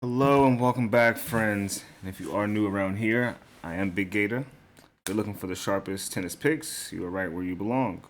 Hello and welcome back, friends. And if you are new around here, I am Big Gator. If you're looking for the sharpest tennis picks, you are right where you belong.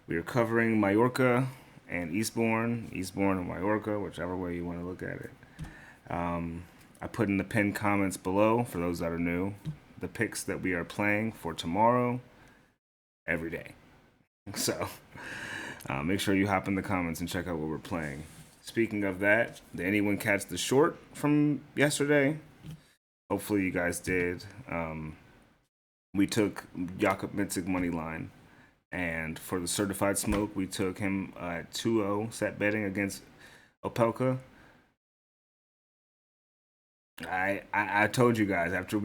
We are covering Mallorca and Eastbourne and Mallorca, whichever way you want to look at it. I put in the pinned comments below, for those that are new, the picks that we are playing for tomorrow, every day. So make sure you hop in the comments and check out what we're playing. Speaking of that, did anyone catch the short from yesterday? Hopefully you guys did. We took Jakob Mensik money line, and for the certified smoke, we took him at 2-0 set betting against Opelka. I told you guys after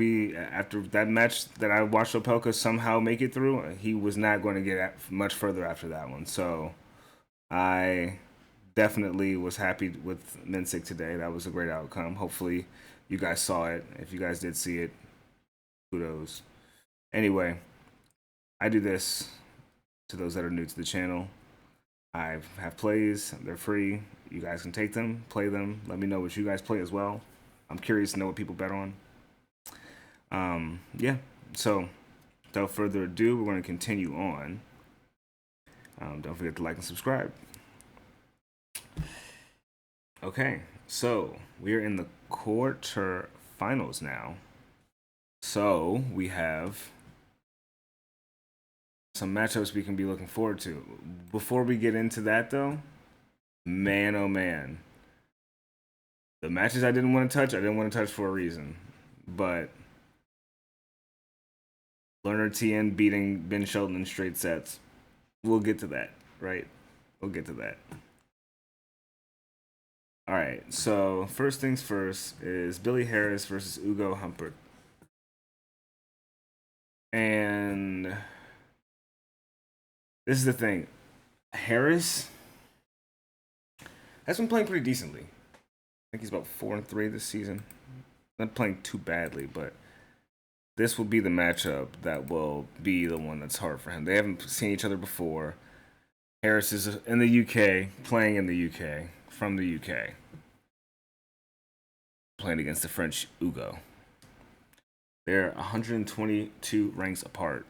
that match that I watched Opelka somehow make it through, he was not going to get much further after that one. So I definitely was happy with Mensik today. That was a great outcome. Hopefully you guys saw it. If you guys did see it, kudos. Anyway, I do this to those that are new to the channel. I have plays. They're free. You guys can take them, play them. Let me know what you guys play as well. I'm curious to know what people bet on. Yeah, so without further ado, we're going to continue on. Don't forget to like and subscribe. Okay, so we are in the quarterfinals now. So we have some matchups we can be looking forward to. Before we get into that, though, man, oh man. The matches I didn't want to touch for a reason. But Leonard Tien beating Ben Shelton in straight sets. We'll get to that, right? We'll get to that. All right, so first things first is Billy Harris versus Ugo Humbert. And this is the thing. Harris has been playing pretty decently. I think he's about 4-3 this season. Not playing too badly, but this will be the matchup that will be the one that's hard for him. They haven't seen each other before. Harris is in the UK, playing in the UK, from the UK, playing against the French Ugo. They're 122 ranks apart.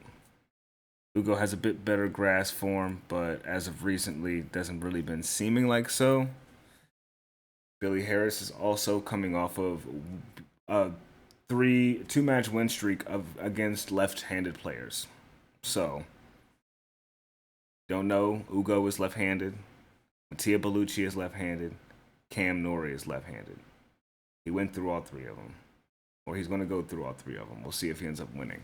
Ugo has a bit better grass form, but as of recently, doesn't really been seeming like so. Billy Harris is also coming off of a two-match win streak against left-handed players. So, don't know, Ugo is left-handed. Mattia Bellucci is left-handed. Cam Norrie is left-handed. He went through all three of them. Or he's going to go through all three of them. We'll see if he ends up winning.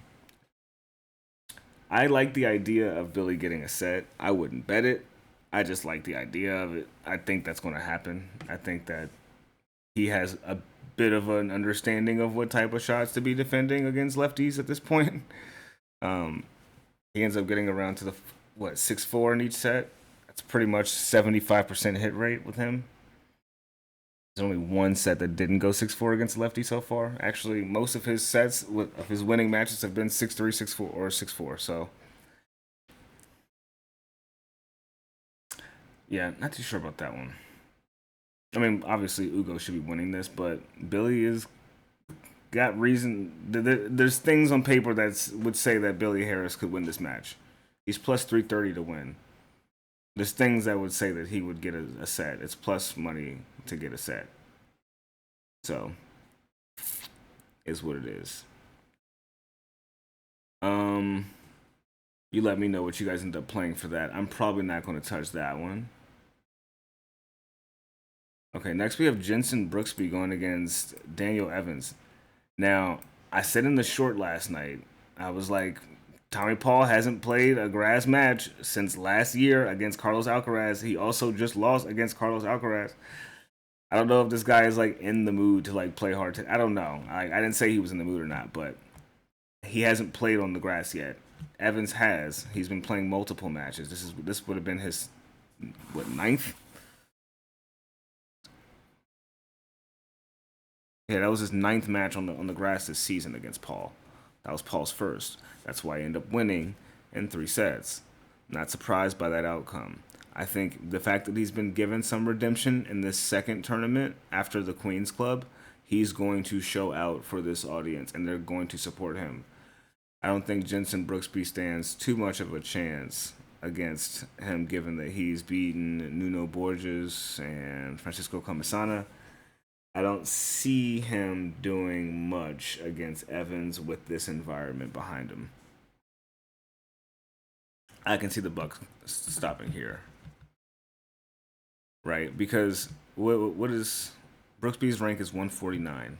I like the idea of Billy getting a set. I wouldn't bet it. I just like the idea of it. I think that's going to happen. I think that he has a bit of an understanding of what type of shots to be defending against lefties at this point. He ends up getting around to the 6-4 in each set. That's pretty much 75% hit rate with him. There's only one set that didn't go 6-4 against lefty so far. Actually, most of his sets of his winning matches have been 6-3, 6-4, or 6-4. So, yeah, not too sure about that one. I mean, obviously, Ugo should be winning this, but Billy is got reason. There's things on paper that would say that Billy Harris could win this match. He's plus 330 to win. There's things that would say that he would get a set. It's plus money to get a set. So, is what it is. You let me know what you guys end up playing for that. I'm probably not going to touch that one. Okay, next we have Jensen Brooksby going against Daniel Evans. Now, I said in the short last night, I was like, Tommy Paul hasn't played a grass match since last year against Carlos Alcaraz. He also just lost against Carlos Alcaraz. I don't know if this guy is like in the mood to like play hard. I don't know. I didn't say he was in the mood or not, but he hasn't played on the grass yet. Evans has. He's been playing multiple matches. This would have been his ninth? Yeah, that was his ninth match on the grass this season against Paul. That was Paul's first. That's why he ended up winning in 3 sets. Not surprised by that outcome. I think the fact that he's been given some redemption in this second tournament after the Queen's Club, he's going to show out for this audience, and they're going to support him. I don't think Jensen Brooksby stands too much of a chance against him, given that he's beaten Nuno Borges and Francisco Comisana. I don't see him doing much against Evans with this environment behind him. I can see the Bucks stopping here, right? Because what is Brooksby's rank is 149.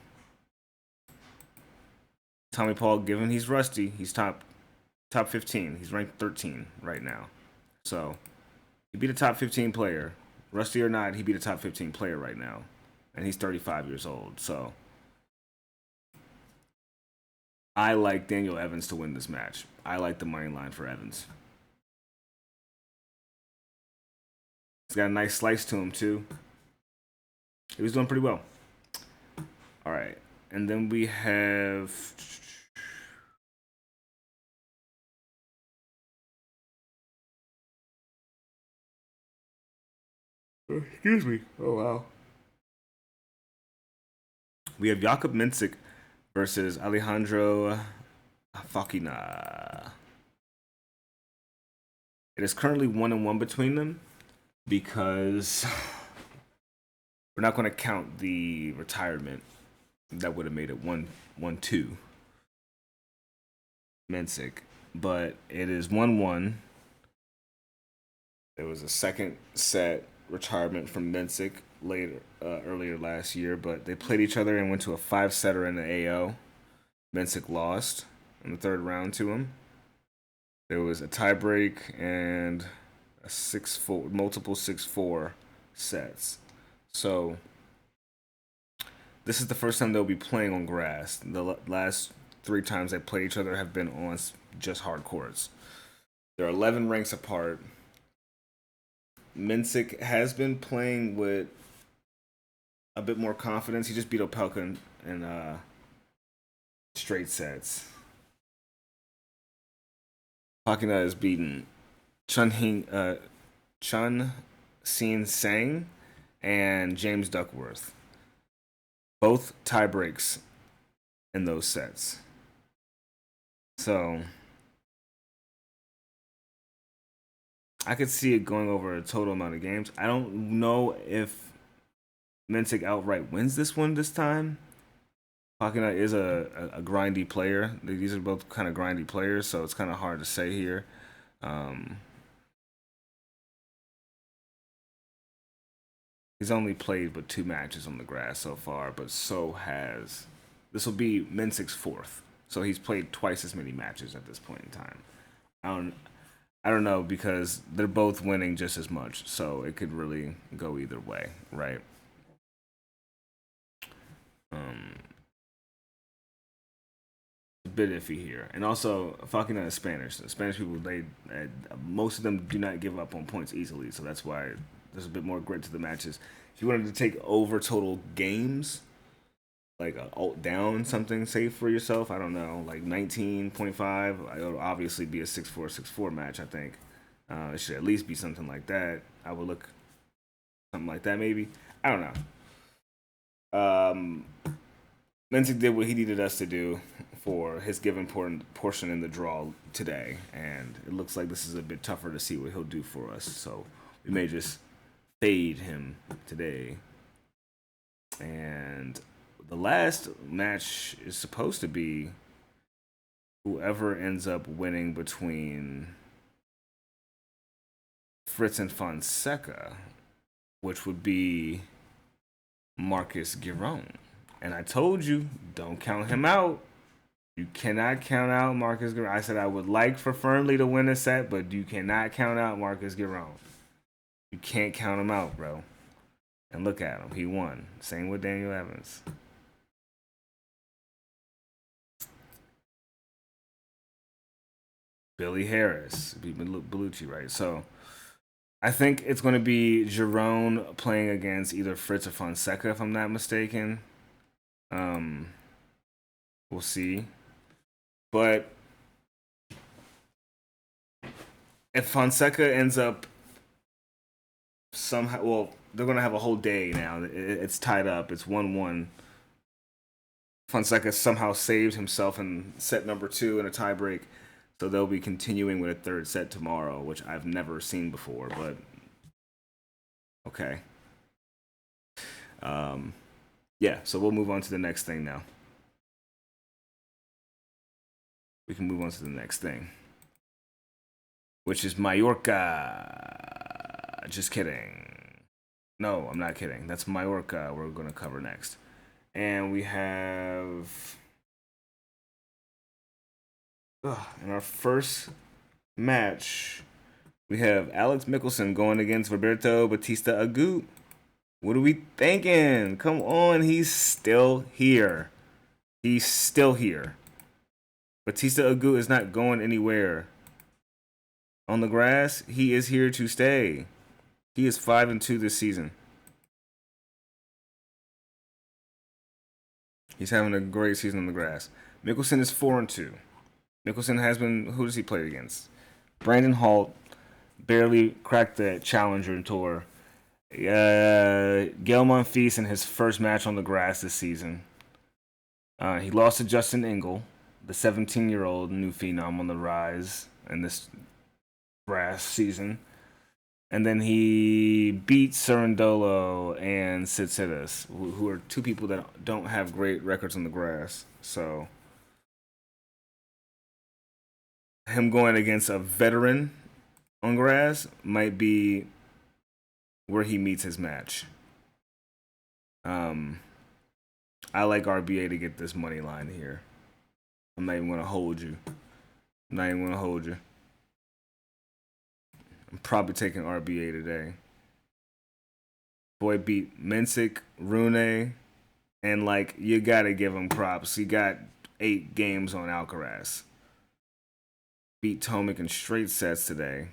Tommy Paul, given he's rusty, he's top 15. He's ranked 13 right now. So he beat a top 15 player. Rusty or not, he beat a top 15 player right now. And he's 35 years old. So I like Daniel Evans to win this match. I like the money line for Evans. He's got a nice slice to him, too. He was doing pretty well. All right. And then we have... Excuse me. Oh, wow. We have Jakub Mensik versus Alejandro Fokina. It is currently 1-1 between them because we're not going to count the retirement. That would have made it 1-2. Mensik. But it is 1-1. There was a second set retirement from Mensik earlier last year, but they played each other and went to a 5-setter in the AO. Mensik lost in the third round to him. There was a tiebreak and a 6-4, multiple 6-4 sets. So this is the first time they'll be playing on grass. The last 3 times they played each other have been on just hard courts. They're 11 ranks apart. Mensik has been playing with a bit more confidence. He just beat Opelka in straight sets. Fokina has beaten Chun Sin Sang and James Duckworth. Both tie breaks in those sets. So I could see it going over a total amount of games. I don't know if Mensik outright wins this one this time. Fokina is a grindy player. These are both kind of grindy players, so it's kind of hard to say here. He's only played but 2 matches on the grass so far, but so has... This will be Mensik's 4th, so he's played twice as many matches at this point in time. I don't know, because they're both winning just as much, so it could really go either way, right? A bit iffy here. And also, Fokina is Spanish. The Spanish people, most of them do not give up on points easily, so that's why there's a bit more grit to the matches. If you wanted to take over total games, like a alt down something, say for yourself, I don't know, like 19.5, it'll obviously be a 6-4, 6-4 match, I think. It should at least be something like that. I would look something like that, maybe. I don't know. Mensik did what he needed us to do for his given portion in the draw today, and it looks like this is a bit tougher to see what he'll do for us, so we may just fade him today. And the last match is supposed to be whoever ends up winning between Fritz and Fonseca, which would be Marcus Giron. And I told you, don't count him out. You cannot count out Marcus Giron. I said I would like for Fernley to win a set, but you cannot count out Marcus Giron. You can't count him out, bro. And look at him. He won. Same with Daniel Evans. Billy Harris beat Bellucci, right? So I think it's going to be Giron playing against either Fritz or Fonseca, if I'm not mistaken. We'll see. But if Fonseca ends up somehow, well, they're gonna have a whole day now. It's tied up. It's 1-1. Fonseca somehow saved himself in set number 2 in a tiebreak, so they'll be continuing with a third set tomorrow, which I've never seen before. But okay, yeah. So we'll move on to the next thing now. We can move on to the next thing, which is Mallorca. Just kidding. No, I'm not kidding. That's Mallorca we're going to cover next. And we have... in our first match, we have Alex Michelsen going against Roberto Bautista Agut. What are we thinking? Come on, he's still here. He's still here. Bautista Agut is not going anywhere. On the grass, he is here to stay. He is 5-2 this season. He's having a great season on the grass. Michelsen is 4-2. Michelsen has been... Who does he play against? Brandon Holt barely cracked the Challenger Tour. Gael Monfils in his first match on the grass this season. He lost to Justin Engel, the 17-year-old new phenom on the rise in this grass season. And then he beat Cerundolo and Tsitsipas, who are two people that don't have great records on the grass. So him going against a veteran on grass might be where he meets his match. I like RBA to get this money line here. I'm not even going to hold you. I'm probably taking RBA today. Boy beat Mensik, Rune, and like you gotta give him props. He got 8 games on Alcaraz. Beat Tomic in straight sets today.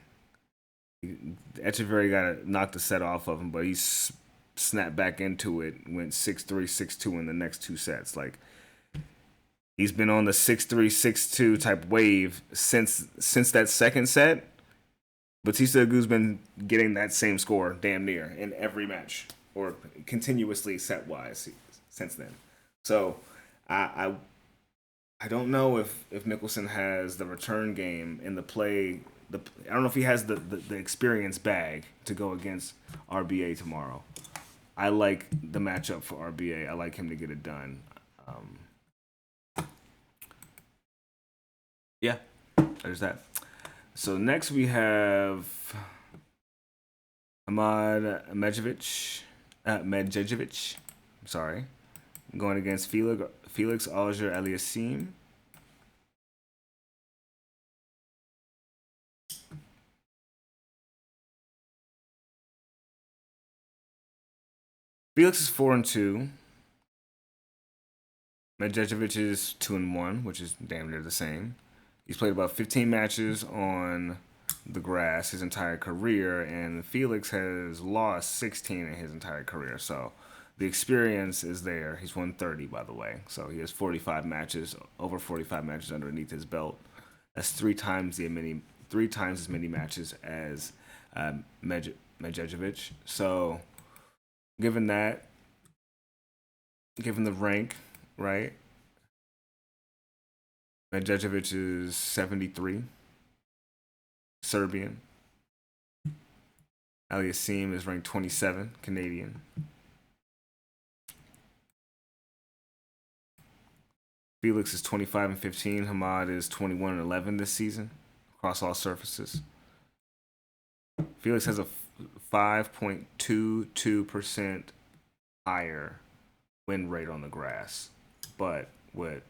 Echeverry got knocked the set off of him, but he snapped back into it. Went 6-3, 6-2 in the next 2 sets. Like he's been on the 6-3, 6-2 type wave since that second set. Batista Agut's been getting that same score damn near in every match, or continuously set wise since then. So I don't know if Michelsen has the return game in the play. I don't know if he has the experience bag to go against RBA tomorrow. I like the matchup for RBA. I like him to get it done. Yeah, there's that. So next we have Medjedovic. Sorry, going against Felix Auger Aliassime. Felix is 4-2. Medjedovic is 2-1, which is damn near the same. He's played about 15 matches on the grass his entire career, and Felix has lost 16 in his entire career. So the experience is there. He's won 30, by the way. So he has 45 matches, over 45 matches underneath his belt. That's 3 times as many matches as Medjedovic. So given the rank, right? Medjedovic is 73, Serbian. Aliassime is ranked 27, Canadian. Felix is 25-15. Hamad is 21-11 this season across all surfaces. Felix has a 5.22% higher win rate on the grass, but with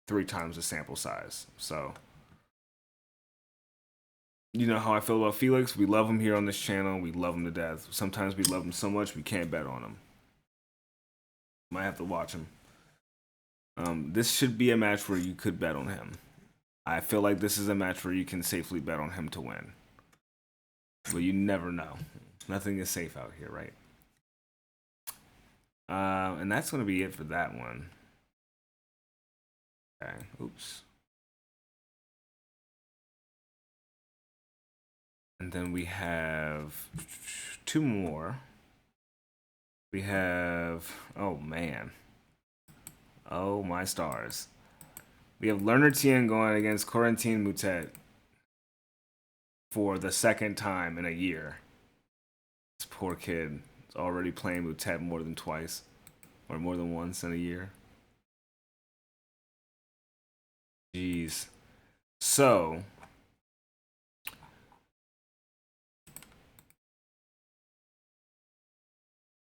3 times the sample size. So, you know how I feel about Felix. We love him here on this channel. We love him to death. Sometimes we love him so much we can't bet on him. Might have to watch him. This should be a match where you could bet on him. I feel like this is a match where you can safely bet on him to win. But you never know. Nothing is safe out here, right? And that's going to be it for that one. Okay, oops. And then we have two more. We have, oh man. Oh my stars. We have Leonard Tien going against Corentin Moutet for the second time in a year. This poor kid is already playing Moutet more than twice or more than once in a year. Jeez. So,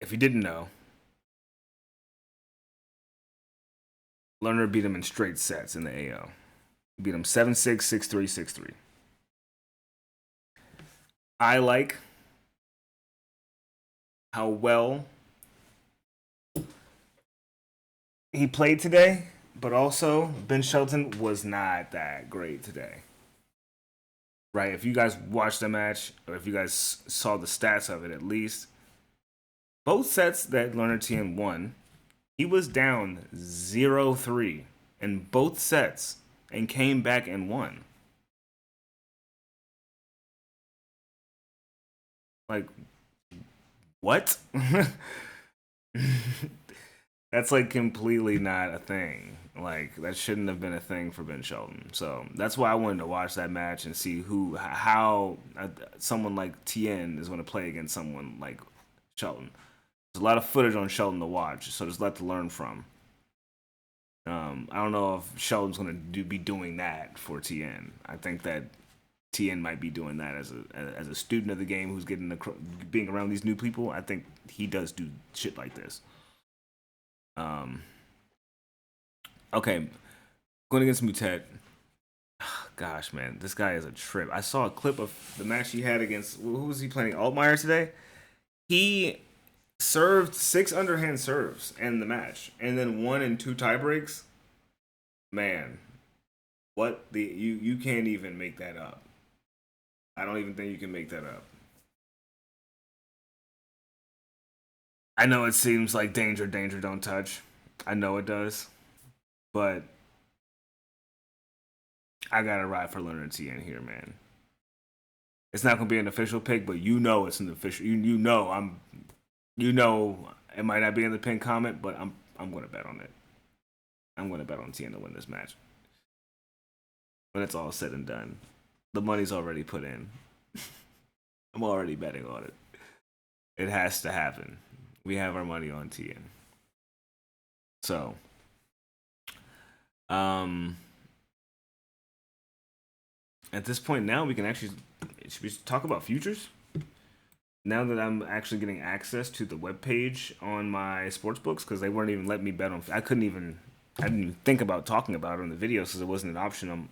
if you didn't know, Lerner beat him in straight sets in the AO. He beat him 7-6, 6-3, 6-3. I like how well he played today, but also Ben Shelton was not that great today. Right? If you guys watched the match, or if you guys saw the stats of it at least, both sets that Leonard Tien won, he was down 0-3 in both sets and came back and won. Like, what? That's like completely not a thing. Like, that shouldn't have been a thing for Ben Shelton. So that's why I wanted to watch that match and see how someone like Tien is going to play against someone like Shelton. There's a lot of footage on Shelton to watch, so there's a lot to learn from. I don't know if Shelton's going to be doing that for Tien. I think that Tien might be doing that as a student of the game who's being around these new people. I think he does do shit like this. Okay, going against Moutet. Gosh, man, this guy is a trip. I saw a clip of the match he had against, who was he playing? Altmaier today. He served 6 underhand serves in the match, and then 1 and 2 tie breaks. Man, you can't even make that up. I don't even think you can make that up. I know it seems like danger, don't touch. I know it does, but I gotta ride for Leonard Tien here, man. It's not gonna be an official pick, but you know it's an official. You know it might not be in the pin comment, but I'm gonna bet on it. I'm gonna bet on Tien to win this match. When it's all said and done, the money's already put in. I'm already betting on it. It has to happen. We have our money on Tien. So, at this point now, we can actually should we talk about futures. Now that I'm actually getting access to the webpage on my sports books, because they weren't even letting me bet on. I didn't even think about talking about it in the videos because it wasn't an option on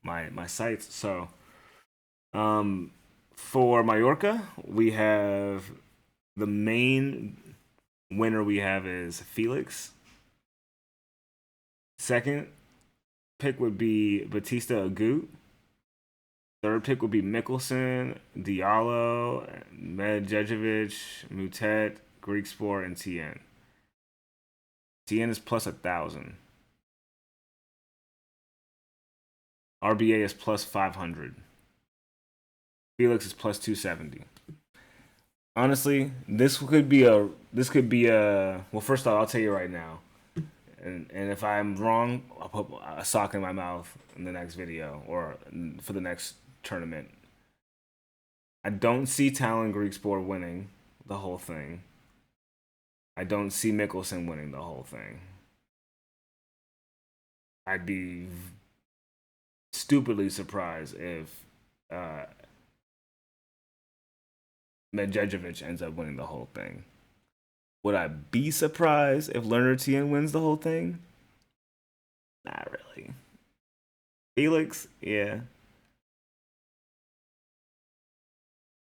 my sites. So, for Mallorca, we have the main winner we have is Felix. Second pick would be Bautista Agut. Third pick would be Michelsen, Diallo, Medjedovic, Moutet, Griekspoor, and Tien. Tien is plus 1,000. RBA is plus 500. Felix is plus 270. Honestly, this could be a well, first off, I'll tell you right now. And if I'm wrong, I'll put a sock in my mouth in the next video or for the next tournament. I don't see Talon Griekspoor winning the whole thing. I don't see Michelsen winning the whole thing. I'd be stupidly surprised if Medjedovic ends up winning the whole thing. Would I be surprised if Leonard Tien wins the whole thing? Not really. Felix, yeah.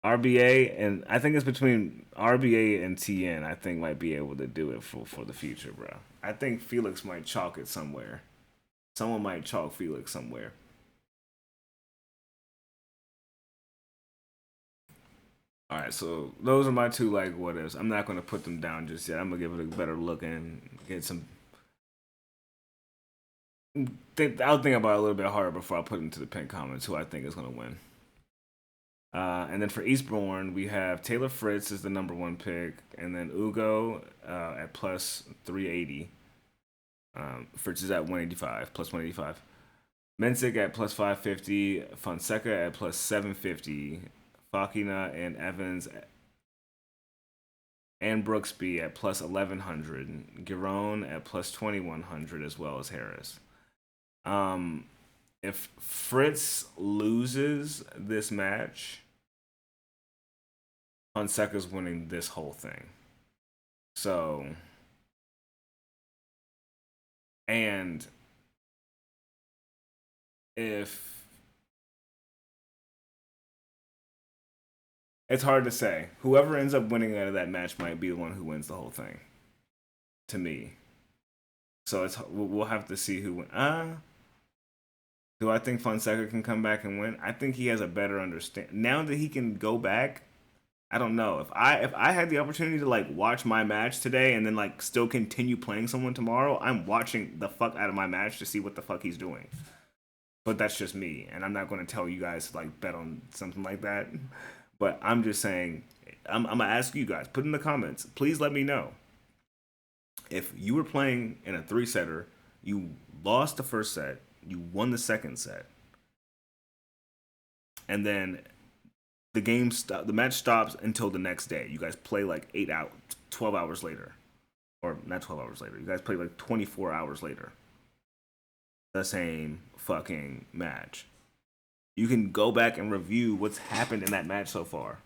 RBA, and I think it's between RBA and Tien, I think might be able to do it for the future, bro. I think Felix might chalk it somewhere. Someone might chalk Felix somewhere. All right, so those are my two like what ifs. I'm not gonna put them down just yet. I'm gonna give it a better look and get some. I'll think about it a little bit harder before I put into the pin comments who I think is gonna win. And then for Eastbourne, we have Taylor Fritz is the #1 pick, and then Ugo at plus 380. Fritz is at 185, plus 185. Mensik at plus 550. Fonseca at plus 750. Fokina and Evans and Brooksby at plus 1100. Giron at plus 2100, as well as Harris. If Fritz loses this match, Fonseca's winning this whole thing. So, and if it's hard to say, whoever ends up winning out of that match might be the one who wins the whole thing. To me, so we'll have to see who wins. Do I think Fonseca can come back and win? I think he has a better understanding now that he can go back. I don't know if I had the opportunity to like watch my match today and then like still continue playing someone tomorrow. I'm watching the fuck out of my match to see what the fuck he's doing. But that's just me, and I'm not going to tell you guys to like bet on something like that. But I'm just saying, I'm gonna ask you guys. Put in the comments. Please let me know if you were playing in a 3-setter. You lost the first set. You won the second set, and then the match stops until the next day. You guys play like 12 hours later, or not 12 hours later. You guys play like 24 hours later. The same fucking match. You can go back and review what's happened in that match so far.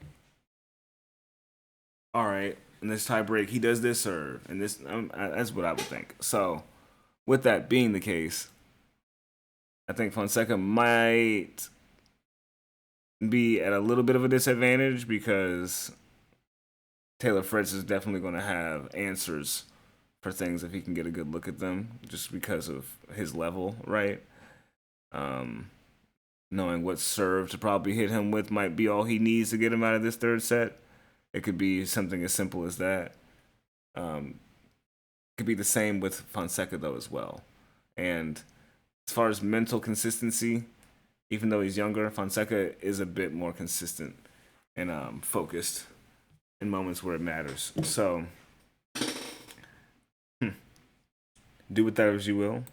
All right, in this tie break, he does this serve, and this that's what I would think. So, with that being the case, I think Fonseca might be at a little bit of a disadvantage because Taylor Fritz is definitely going to have answers for things if he can get a good look at them, just because of his level, right? Knowing what serve to probably hit him with might be all he needs to get him out of this third set. It could be something as simple as that. Could be the same with Fonseca, though, as well. And as far as mental consistency, even though he's younger, Fonseca is a bit more consistent and focused in moments where it matters. So, do with that as you will.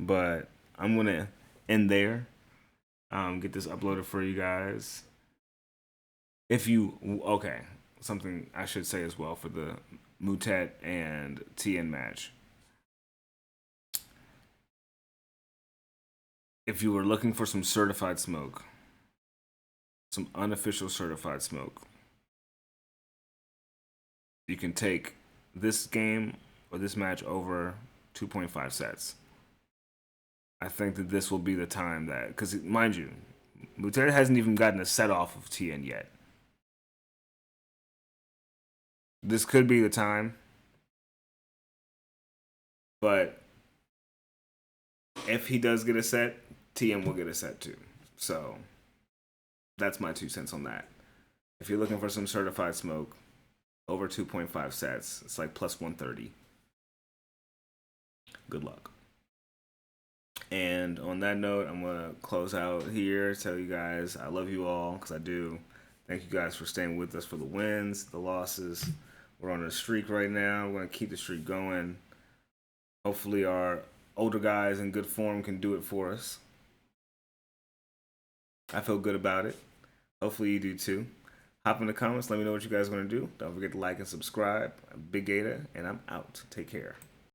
But I'm going to end there. Get this uploaded for you guys. Something I should say as well for the Moutet and Tien match. If you were looking for some certified smoke, some unofficial certified smoke, you can take this game or this match over 2.5 sets. I think that this will be the time that, because mind you, Moutet hasn't even gotten a set off of Tien yet. This could be the time, but if he does get a set, Tien will get a set too. So that's my 2 cents on that. If you're looking for some certified smoke, over 2.5 sets, it's like plus 130. Good luck. And on that note, I'm going to close out here, tell you guys I love you all, because I do. Thank you guys for staying with us for the wins, the losses. We're on a streak right now. We're going to keep the streak going. Hopefully our older guys in good form can do it for us. I feel good about it. Hopefully you do too. Hop in the comments. Let me know what you guys are going to do. Don't forget to like and subscribe. I'm Big GATAH, and I'm out. Take care.